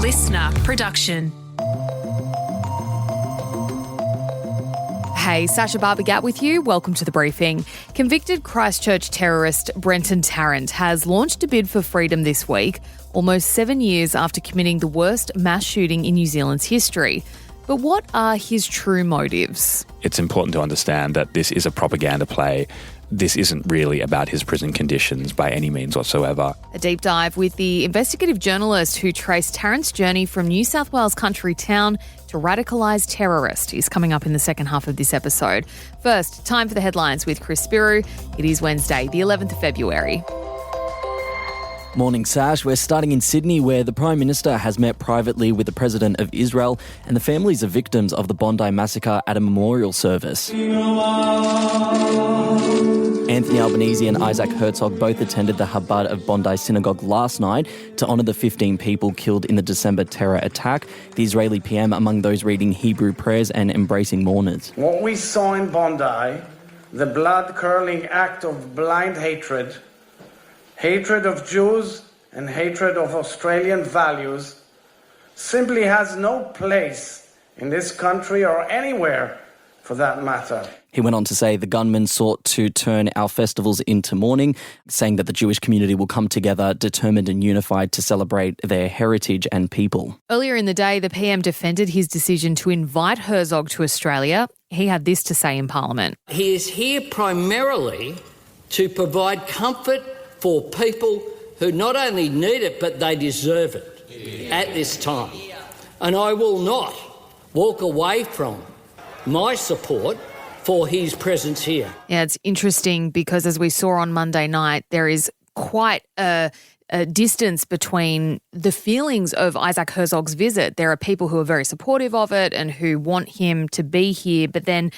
LiSTNR production. Hey, Sacha Barbour Gatt with you. Welcome to The Briefing. Convicted Christchurch terrorist Brenton Tarrant has launched a bid for freedom this week, almost 7 years after committing the worst mass shooting in New Zealand's history. But what are his true motives? It's important to understand that this is a propaganda play. This isn't really about his prison conditions by any means whatsoever. A deep dive with the investigative journalist who traced Tarrant's journey from New South Wales country town to radicalised terrorist is coming up in the second half of this episode. First, time for the headlines with Chris Spiru. It is Wednesday, the 11th of February. Morning, Sash. We're starting in Sydney, where the Prime Minister has met privately with the President of Israel and the families of victims of the Bondi massacre at a memorial service. Anthony Albanese and Isaac Herzog both attended the Chabad of Bondi Synagogue last night to honour the 15 people killed in the December terror attack. The Israeli PM among those reading Hebrew prayers and embracing mourners. What we saw in Bondi, the blood-curdling act of blind hatred of Jews and hatred of Australian values, simply has no place in this country or anywhere for that matter. He went on to say the gunmen sought to turn our festivals into mourning, saying that the Jewish community will come together determined and unified to celebrate their heritage and people. Earlier in the day, the PM defended his decision to invite Herzog to Australia. He had this to say in Parliament. He is here primarily to provide comfort for people who not only need it, but they deserve it at this time. And I will not walk away from my support for his presence here. Yeah, it's interesting because as we saw on Monday night, there is quite a distance between the feelings of Isaac Herzog's visit. There are people who are very supportive of it and who want him to be here, but then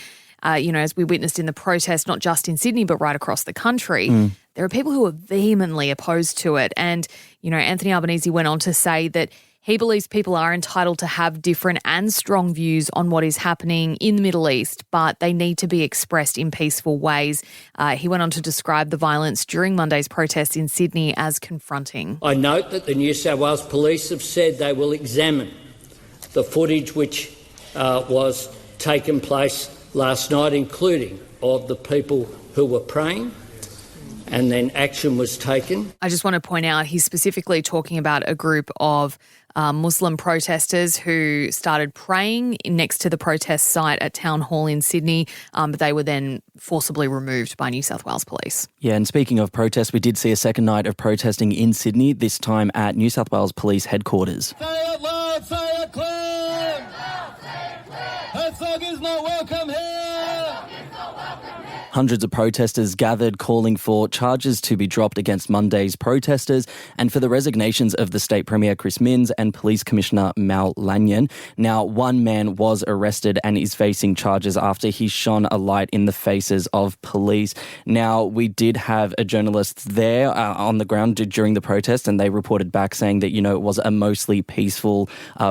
as we witnessed in the protest, not just in Sydney, but right across the country, there are people who are vehemently opposed to it. And, Anthony Albanese went on to say that he believes people are entitled to have different and strong views on what is happening in the Middle East, but they need to be expressed in peaceful ways. He went on to describe the violence during Monday's protests in Sydney as confronting. I note that the New South Wales Police have said they will examine the footage which was taken place last night, including of the people who were praying, and then action was taken. I just want to point out he's specifically talking about a group of Muslim protesters who started praying next to the protest site at Town Hall in Sydney, but they were then forcibly removed by New South Wales Police. Yeah, and speaking of protests, we did see a second night of protesting in Sydney, this time at New South Wales Police headquarters. Say it loud, say it clear! Herzog is not welcome here! Hundreds of protesters gathered calling for charges to be dropped against Monday's protesters and for the resignations of the State Premier Chris Minns and Police Commissioner Mal Lanyon. Now, one man was arrested and is facing charges after he shone a light in the faces of police. Now, we did have a journalist there on the ground during the protest, and they reported back saying that, it was a mostly peaceful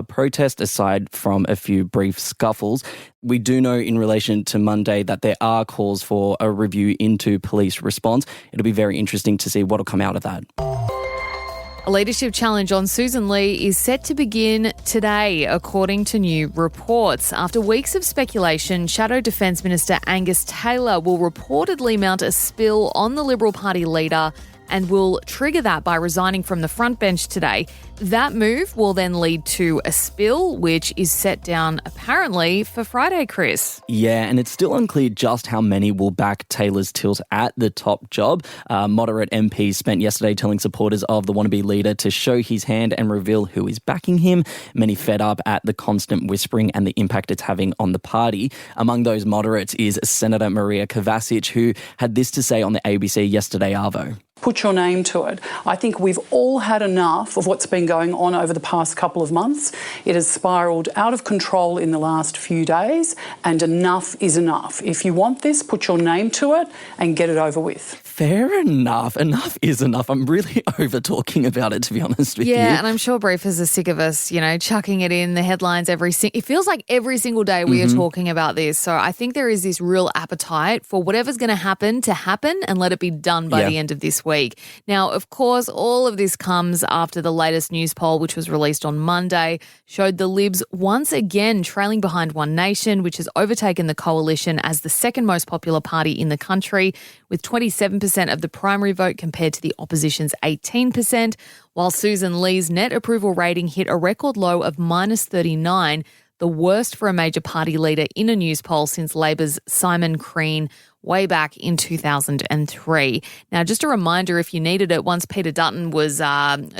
protest aside from a few brief scuffles. We do know in relation to Monday that there are calls for a review into police response. It'll be very interesting to see what will come out of that. A leadership challenge on Susan Lee is set to begin today, according to new reports. After weeks of speculation, Shadow Defence Minister Angus Taylor will reportedly mount a spill on the Liberal Party leader and will trigger that by resigning from the front bench today. That move will then lead to a spill, which is set down apparently for Friday, Chris. Yeah, and it's still unclear just how many will back Taylor's tilt at the top job. Moderate MPs spent yesterday telling supporters of the wannabe leader to show his hand and reveal who is backing him. Many fed up at the constant whispering and the impact it's having on the party. Among those moderates is Senator Maria Kovacic, who had this to say on the ABC yesterday, Arvo. Put your name to it. I think we've all had enough of what's been going on over the past couple of months. It has spiralled out of control in the last few days, and enough is enough. If you want this, put your name to it and get it over with. Fair enough. Enough is enough. I'm really over talking about it, to be honest with you. Yeah, and I'm sure briefers are sick of us, chucking it in the headlines it feels like every single day we are talking about this. So I think there is this real appetite for whatever's going to happen and let it be done by the end of this week. week. Now, of course, all of this comes after the latest news poll, which was released on Monday, showed the Libs once again trailing behind One Nation, which has overtaken the coalition as the second most popular party in the country, with 27% of the primary vote compared to the opposition's 18%, while Susan Lee's net approval rating hit a record low of -39, the worst for a major party leader in a news poll since Labor's Simon Crean way back in 2003. Now, just a reminder, if you needed it, once Peter Dutton was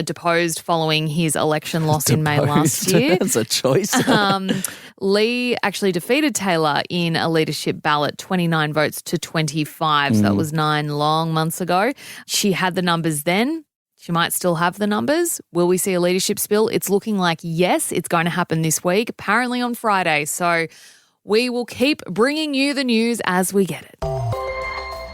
deposed following his election loss in May last year. That's a choice. Lee actually defeated Taylor in a leadership ballot, 29 votes to 25. So that was 9 long months ago. She had the numbers then. She might still have the numbers. Will we see a leadership spill? It's looking like yes, it's going to happen this week, apparently on Friday. So we will keep bringing you the news as we get it.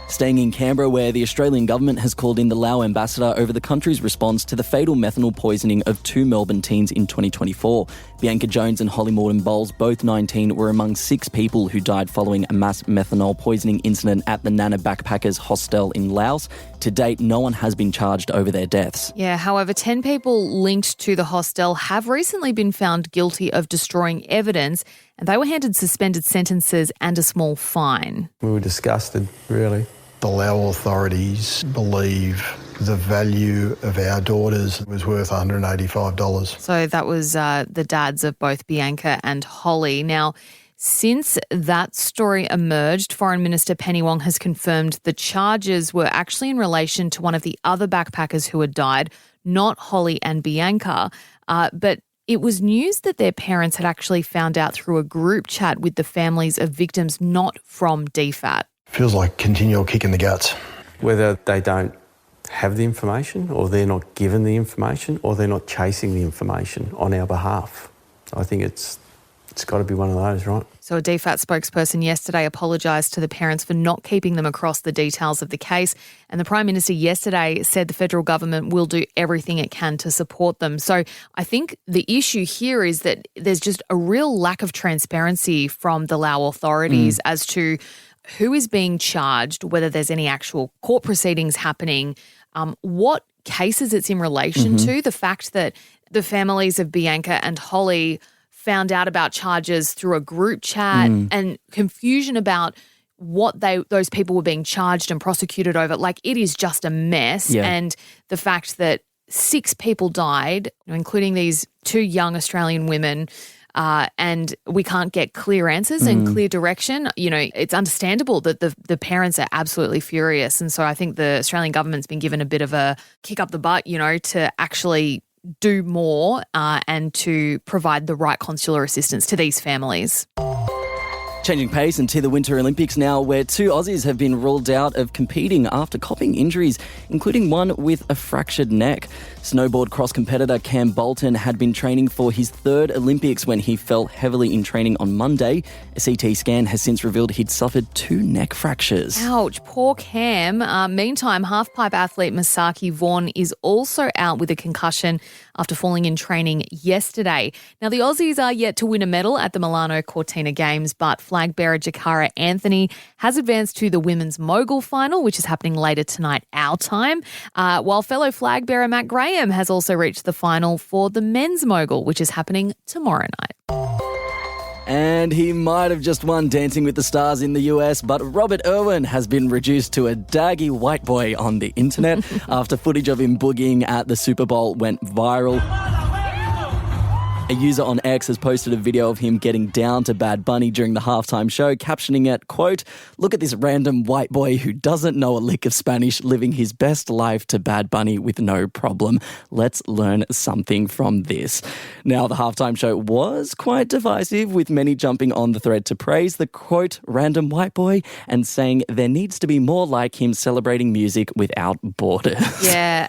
Staying in Canberra, where the Australian government has called in the Lao ambassador over the country's response to the fatal methanol poisoning of 2 Melbourne teens in 2024. Bianca Jones and Holly Morton-Bowles, both 19, were among 6 people who died following a mass methanol poisoning incident at the Nana Backpackers hostel in Laos. To date, no one has been charged over their deaths. Yeah, however, 10 people linked to the hostel have recently been found guilty of destroying evidence, and they were handed suspended sentences and a small fine. We were disgusted, really. The Lao authorities believe the value of our daughters was worth $185. So that was the dads of both Bianca and Holly. Now, since that story emerged, Foreign Minister Penny Wong has confirmed the charges were actually in relation to one of the other backpackers who had died, not Holly and Bianca, but it was news that their parents had actually found out through a group chat with the families of victims not from DFAT. Feels like continual kick in the guts. Whether they don't have the information or they're not given the information or they're not chasing the information on our behalf. I think it's got to be one of those, right? So a DFAT spokesperson yesterday apologised to the parents for not keeping them across the details of the case. And the Prime Minister yesterday said the federal government will do everything it can to support them. So I think the issue here is that there's just a real lack of transparency from the Lao authorities as to who is being charged, whether there's any actual court proceedings happening, what cases it's in relation to, the fact that the families of Bianca and Holly found out about charges through a group chat and confusion about what those people were being charged and prosecuted over. Like, it is just a mess. Yeah. And the fact that 6 people died, including these 2 young Australian women, and we can't get clear answers and clear direction. You know, it's understandable that the parents are absolutely furious. And so I think the Australian government's been given a bit of a kick up the butt, you know, to actually do more and to provide the right consular assistance to these families. Changing pace and to the Winter Olympics now, where 2 Aussies have been ruled out of competing after copping injuries, including one with a fractured neck. Snowboard cross competitor Cam Bolton had been training for his 3rd Olympics when he fell heavily in training on Monday. A CT scan has since revealed he'd suffered 2 neck fractures. Ouch, poor Cam. Meantime, halfpipe athlete Masaki Vaughan is also out with a concussion after falling in training yesterday. Now, the Aussies are yet to win a medal at the Milano Cortina Games, but flag bearer Jakara Anthony has advanced to the women's mogul final, which is happening later tonight, our time, while fellow flag bearer Matt Graham has also reached the final for the men's mogul, which is happening tomorrow night. And he might have just won Dancing with the Stars in the US, but Robert Irwin has been reduced to a daggy white boy on the internet after footage of him boogieing at the Super Bowl went viral. A user on X has posted a video of him getting down to Bad Bunny during the halftime show, captioning it, quote, "Look at this random white boy who doesn't know a lick of Spanish living his best life to Bad Bunny with no problem. Let's learn something from this." Now, the halftime show was quite divisive, with many jumping on the thread to praise the, quote, "random white boy" and saying there needs to be more like him celebrating music without borders. Yeah.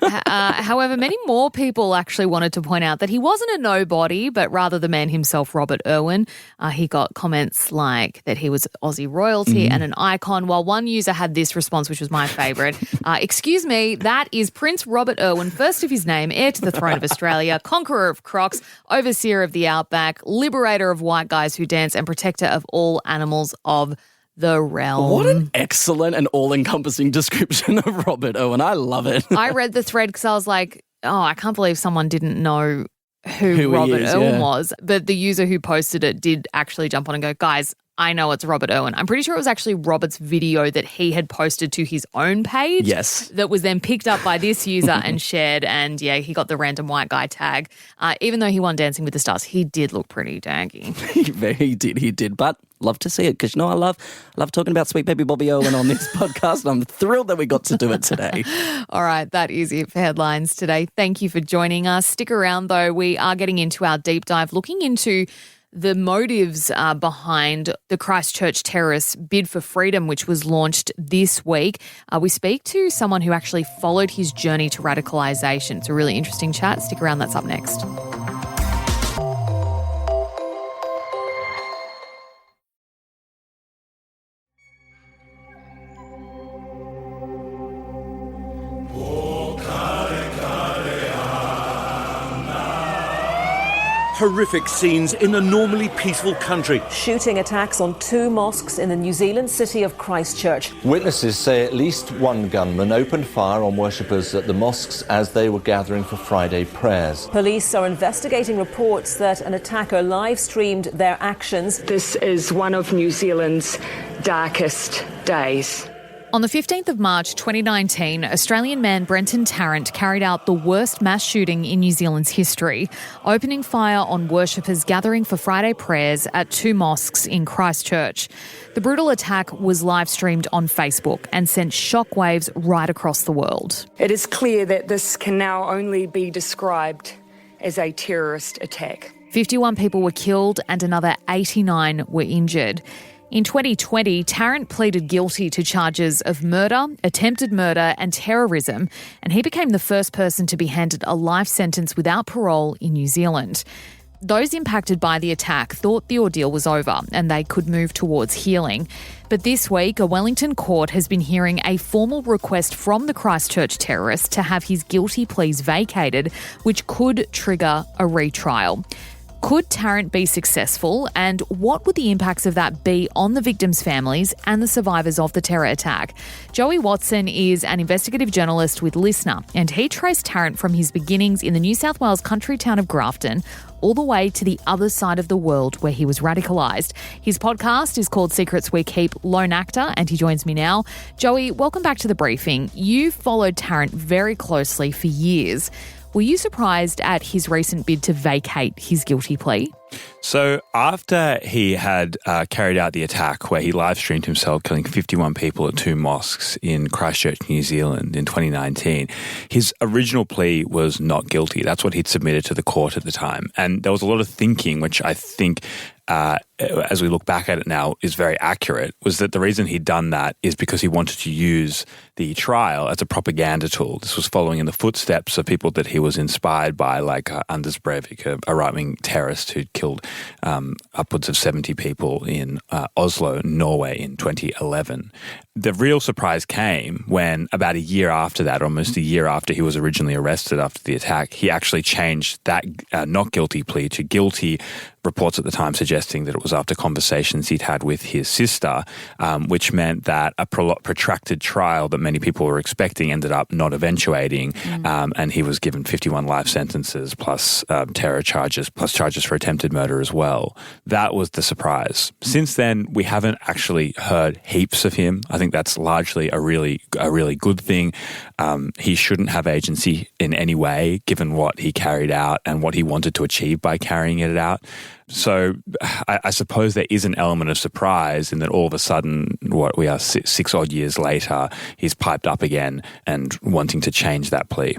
However, many more people actually wanted to point out that he wasn't a nobody, but rather the man himself, Robert Irwin. He got comments like that he was Aussie royalty and an icon, while one user had this response, which was my favourite. "Excuse me, that is Prince Robert Irwin, first of his name, heir to the throne of Australia, conqueror of crocs, overseer of the outback, liberator of white guys who dance, and protector of all animals of the realm. What an excellent and all-encompassing description of Robert Irwin. I love it. I read the thread because I was like, oh, I can't believe someone didn't know who Robert Irwin was. But the user who posted it did actually jump on and go, guys, I know it's Robert Irwin. I'm pretty sure it was actually Robert's video that he had posted to his own page. Yes. That was then picked up by this user and shared. And yeah, he got the random white guy tag. Even though he won Dancing with the Stars, he did look pretty daggy. He did. But love to see it because, I love talking about sweet baby Bobby Irwin on this podcast. And I'm thrilled that we got to do it today. All right, that is it for headlines today. Thank you for joining us. Stick around, though. We are getting into our deep dive, looking into the motives behind the Christchurch terrorists' bid for freedom, which was launched this week. We speak to someone who actually followed his journey to radicalisation. It's a really interesting chat. Stick around, that's up next. Horrific scenes in a normally peaceful country. Shooting attacks on 2 mosques in the New Zealand city of Christchurch. Witnesses say at least one gunman opened fire on worshippers at the mosques as they were gathering for Friday prayers. Police are investigating reports that an attacker live-streamed their actions. This is one of New Zealand's darkest days. On the 15th of March 2019, Australian man Brenton Tarrant carried out the worst mass shooting in New Zealand's history, opening fire on worshippers gathering for Friday prayers at 2 mosques in Christchurch. The brutal attack was live-streamed on Facebook and sent shockwaves right across the world. It is clear that this can now only be described as a terrorist attack. 51 people were killed and another 89 were injured. In 2020, Tarrant pleaded guilty to charges of murder, attempted murder and terrorism, and he became the first person to be handed a life sentence without parole in New Zealand. Those impacted by the attack thought the ordeal was over and they could move towards healing. But this week, a Wellington court has been hearing a formal request from the Christchurch terrorist to have his guilty pleas vacated, which could trigger a retrial. Could Tarrant be successful, and what would the impacts of that be on the victims' families and the survivors of the terror attack? Joey Watson is an investigative journalist with LiSTNR, and he traced Tarrant from his beginnings in the New South Wales country town of Grafton all the way to the other side of the world where he was radicalised. His podcast is called Secrets We Keep, Lone Actor, and he joins me now. Joey, welcome back to the briefing. You followed Tarrant very closely for years. Were you surprised at his recent bid to vacate his guilty plea? So after he had carried out the attack where he live-streamed himself killing 51 people at 2 mosques in Christchurch, New Zealand in 2019, his original plea was not guilty. That's what he'd submitted to the court at the time. And there was a lot of thinking, which I think as we look back at it now, is very accurate, was that the reason he'd done that is because he wanted to use the trial as a propaganda tool. This was following in the footsteps of people that he was inspired by, like Anders Breivik, a right-wing terrorist who killed upwards of 70 people in Oslo, Norway in 2011. The real surprise came when about a year after that, almost a year after he was originally arrested after the attack, he actually changed that not guilty plea to guilty, reports at the time suggesting that it was after conversations he'd had with his sister, which meant that a protracted trial that many people were expecting ended up not eventuating, and he was given 51 life sentences plus terror charges, plus charges for attempted murder as well. That was the surprise. Since then, we haven't actually heard heaps of him. I think that's largely a really good thing. He shouldn't have agency in any way, given what he carried out and what he wanted to achieve by carrying it out. So I suppose there is an element of surprise in that all of a sudden, what we are 6 odd years later, he's piped up again and wanting to change that plea.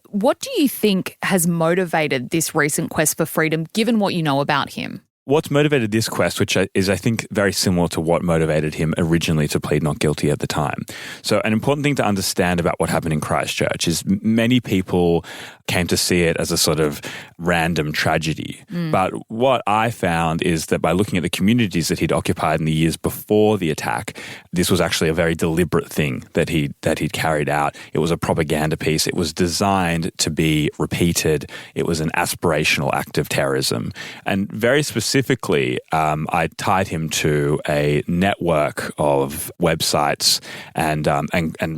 What do you think has motivated this recent quest for freedom, given what you know about him? What's motivated this quest, which is, I think, very similar to what motivated him originally to plead not guilty at the time. So an important thing to understand about what happened in Christchurch is many people came to see it as a sort of random tragedy. But what I found is that by looking at the communities that he'd occupied in the years before the attack, this was actually a very deliberate thing that he'd carried out. It was a propaganda piece. It was designed to be repeated. It was an aspirational act of terrorism. And very specifically, I tied him to a network of websites and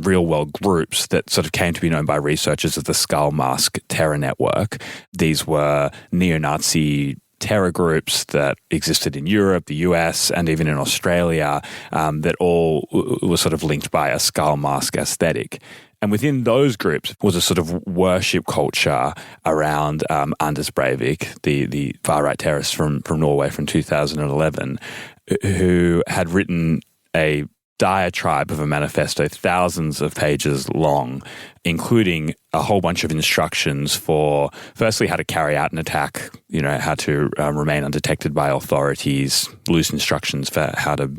real-world groups that sort of came to be known by researchers as the Skull Mask Terror Network. These were neo-Nazi terror groups that existed in Europe, the US, and even in Australia that all were sort of linked by a skull mask aesthetic. And within those groups was a sort of worship culture around Anders Breivik, the far-right terrorist from Norway from 2011, who had written a diatribe of a manifesto, thousands of pages long, including a whole bunch of instructions for, firstly, how to carry out an attack, how to remain undetected by authorities, loose instructions for how to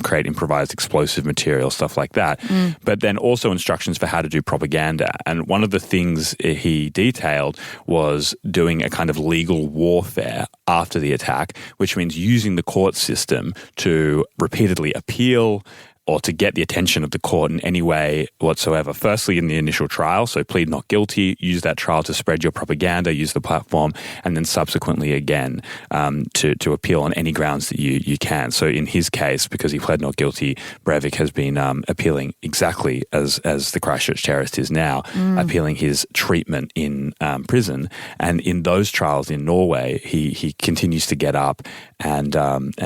create improvised explosive material, stuff like that. But then also instructions for how to do propaganda. And one of the things he detailed was doing a kind of legal warfare after the attack, which means using the court system to repeatedly appeal or to get the attention of the court in any way whatsoever. Firstly, in the initial trial, so plead not guilty, use that trial to spread your propaganda, use the platform, and then subsequently again to appeal on any grounds that you can. So in his case, because he pled not guilty, Breivik has been appealing exactly as the Christchurch terrorist is now, appealing his treatment in prison. And in those trials in Norway, he continues to get up and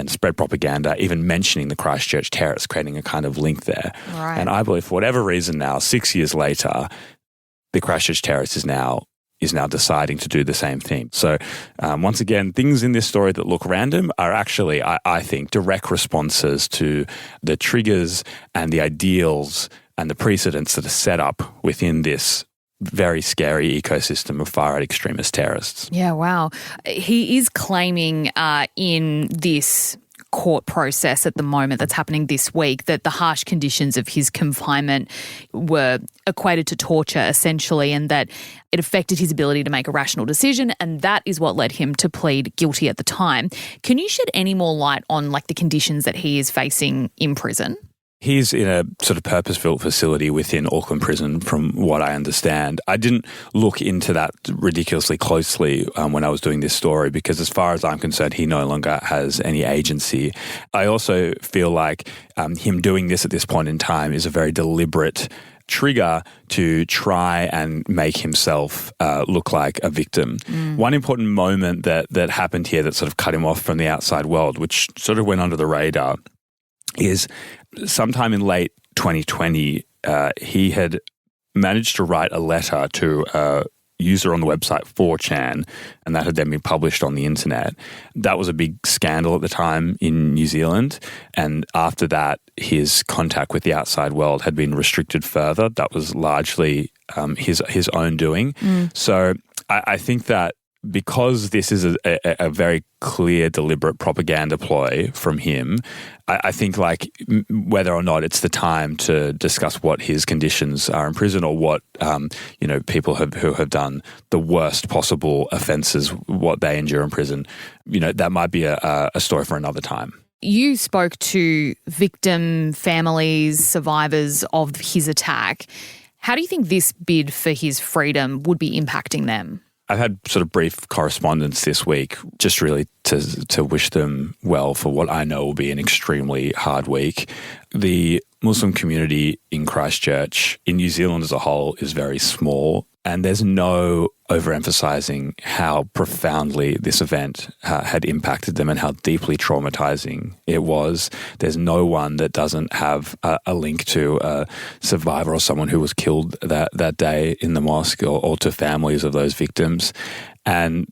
spread propaganda, even mentioning the Christchurch terrorists, creating a kind of link there. Right. And I believe for whatever reason now, 6 years later, the Christchurch terrorist is now deciding to do the same thing. So once again, things in this story that look random are actually, I think, direct responses to the triggers and the ideals and the precedents that are set up within this very scary ecosystem of far-right extremist terrorists. Yeah, wow. He is claiming in this court process at the moment that's happening this week that the harsh conditions of his confinement were equated to torture essentially, and that it affected his ability to make a rational decision, and that is what led him to plead guilty at the time. Can you shed any more light on the conditions that he is facing in prison? He's in a sort of purpose-built facility within Auckland Prison, from what I understand. I didn't look into that ridiculously closely when I was doing this story because as far as I'm concerned, he no longer has any agency. I also feel like him doing this at this point in time is a very deliberate trigger to try and make himself look like a victim. One important moment that happened here that sort of cut him off from the outside world, which sort of went under the radar, is sometime in late 2020, he had managed to write a letter to a user on the website 4chan, and that had then been published on the internet. That was a big scandal at the time in New Zealand, and after that, his contact with the outside world had been restricted further. That was largely his own doing. So I think that because this is a very clear, deliberate propaganda ploy from him, I think whether or not it's the time to discuss what his conditions are in prison or what people who have done the worst possible offences, what they endure in prison, that might be a story for another time. You spoke to victim families, survivors of his attack. How do you think this bid for his freedom would be impacting them? I've had sort of brief correspondence this week, just really to wish them well for what I know will be an extremely hard week. The Muslim community in Christchurch, in New Zealand as a whole, is very small, and there's no overemphasizing how profoundly this event had impacted them and how deeply traumatizing it was. There's no one that doesn't have a link to a survivor or someone who was killed that day in the mosque or to families of those victims. And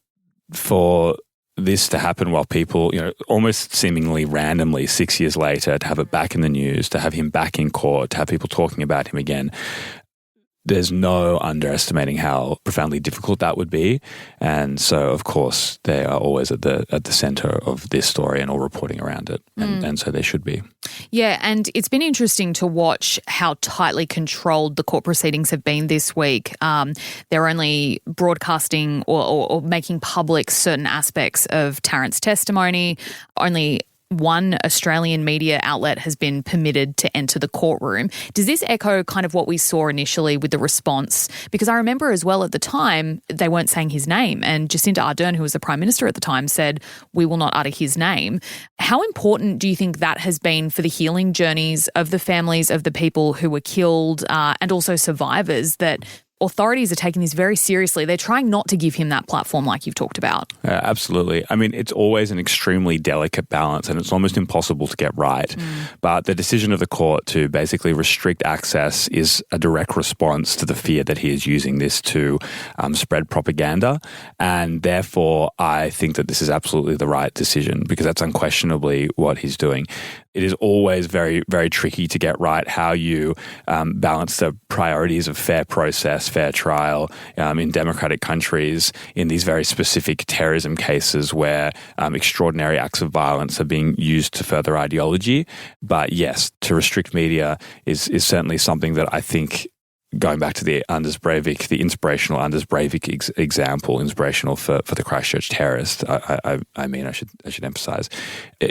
for this to happen while people, almost seemingly randomly 6 years later, to have it back in the news, to have him back in court, to have people talking about him again, there's no underestimating how profoundly difficult that would be. And so, of course, they are always at the centre of this story and all reporting around it. And so they should be. Yeah, and it's been interesting to watch how tightly controlled the court proceedings have been this week. They're only broadcasting or making public certain aspects of Tarrant's testimony. Only one Australian media outlet has been permitted to enter the courtroom. Does this echo kind of what we saw initially with the response? Because I remember as well at the time, they weren't saying his name, and Jacinda Ardern, who was the Prime Minister at the time, said, we will not utter his name. How important do you think that has been for the healing journeys of the families of the people who were killed and also survivors, that authorities are taking this very seriously? They're trying not to give him that platform like you've talked about. Absolutely. I mean, it's always an extremely delicate balance and it's almost impossible to get right. But the decision of the court to basically restrict access is a direct response to the fear that he is using this to spread propaganda. And therefore, I think that this is absolutely the right decision because that's unquestionably what he's doing. It is always very, very tricky to get right how you balance the priorities of fair process, fair trial in democratic countries in these very specific terrorism cases where extraordinary acts of violence are being used to further ideology. But yes, to restrict media is certainly something that I think, going back to the Anders Breivik, the inspirational Anders Breivik example, inspirational for the Christchurch terrorist, I should emphasise,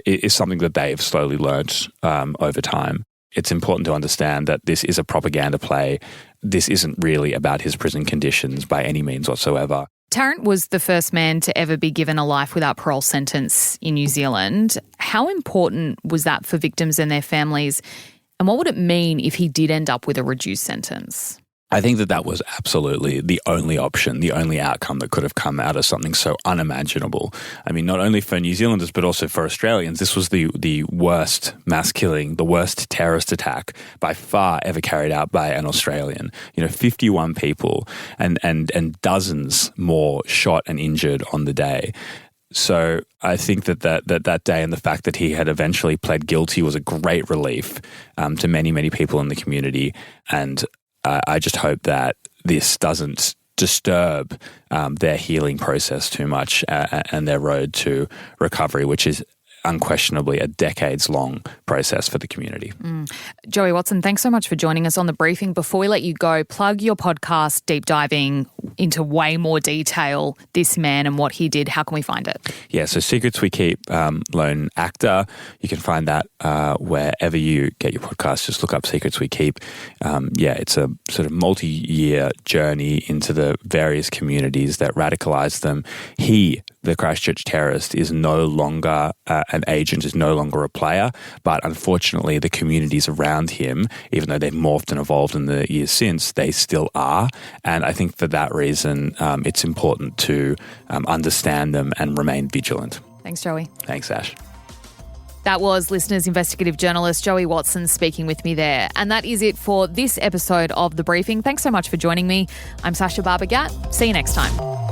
is something that they've slowly learnt over time. It's important to understand that this is a propaganda play. This isn't really about his prison conditions by any means whatsoever. Tarrant was the first man to ever be given a life without parole sentence in New Zealand. How important was that for victims and their families? And what would it mean if he did end up with a reduced sentence? I think that was absolutely the only option, the only outcome that could have come out of something so unimaginable. I mean, not only for New Zealanders, but also for Australians. This was the worst mass killing, the worst terrorist attack by far ever carried out by an Australian. 51 people and dozens more shot and injured on the day. So I think that day and the fact that he had eventually pled guilty was a great relief to many, many people in the community. And I just hope that this doesn't disturb their healing process too much and their road to recovery, which is unquestionably a decades-long process for the community. Joey Watson, thanks so much for joining us on The Briefing. Before we let you go, plug your podcast, Deep Diving into way more detail, this man and what he did. How can we find it? Yeah, so Secrets We Keep, Lone Actor. You can find that wherever you get your podcast. Just look up Secrets We Keep. It's a sort of multi-year journey into the various communities that radicalised them. The Christchurch terrorist, is no longer an agent, is no longer a player, but unfortunately the communities around him, even though they've morphed and evolved in the years since, they still are. And I think for that reason, it's important to understand them and remain vigilant. Thanks, Joey. Thanks, Ash. That was LiSTNR's investigative journalist Joey Watson speaking with me there. And that is it for this episode of The Briefing. Thanks so much for joining me. I'm Sacha Barbour Gatt. See you next time.